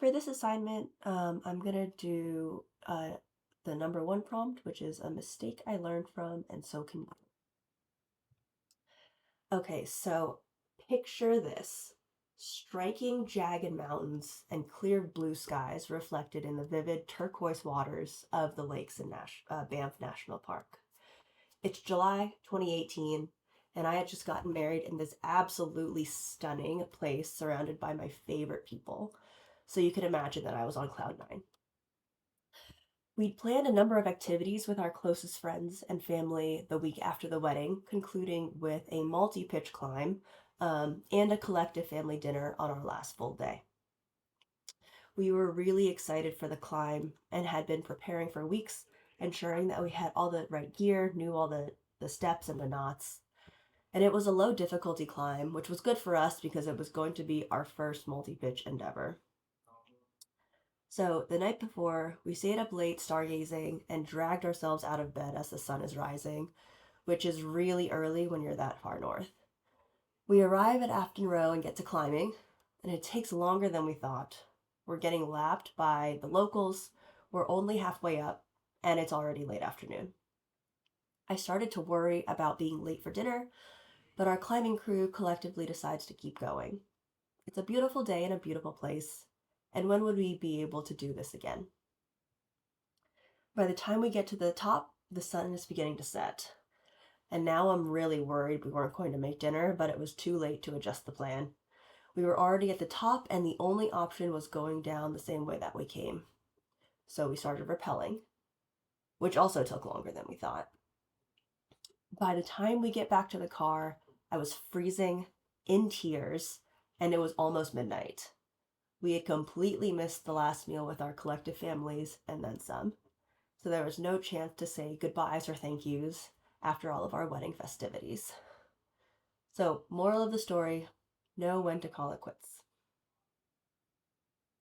For this assignment, I'm gonna do the number one prompt, which is a mistake I learned from, and so can you. Okay, so picture this. Striking jagged mountains and clear blue skies reflected in the vivid turquoise waters of the lakes in Banff National Park. It's July 2018, and I had just gotten married in this absolutely stunning place surrounded by my favorite people. So you can imagine that I was on cloud nine. We'd planned a number of activities with our closest friends and family the week after the wedding, concluding with a multi pitch climb and a collective family dinner on our last full day. We were really excited for the climb and had been preparing for weeks, ensuring that we had all the right gear, knew all the steps and the knots. And it was a low difficulty climb, which was good for us because it was going to be our first multi pitch endeavor. So the night before, we stayed up late stargazing and dragged ourselves out of bed as the sun is rising, which is really early when you're that far north. We arrive at Afton Row and get to climbing, and it takes longer than we thought. We're getting lapped by the locals, we're only halfway up, and it's already late afternoon. I started to worry about being late for dinner, but our climbing crew collectively decides to keep going. It's a beautiful day in a beautiful place, and when would we be able to do this again? By the time we get to the top, the sun is beginning to set. And now I'm really worried we weren't going to make dinner, but it was too late to adjust the plan. We were already at the top, and the only option was going down the same way that we came. So we started rappelling, which also took longer than we thought. By the time we get back to the car, I was freezing, in tears, and it was almost midnight. We had completely missed the last meal with our collective families and then some. So there was no chance to say goodbyes or thank yous after all of our wedding festivities. So, moral of the story, know when to call it quits.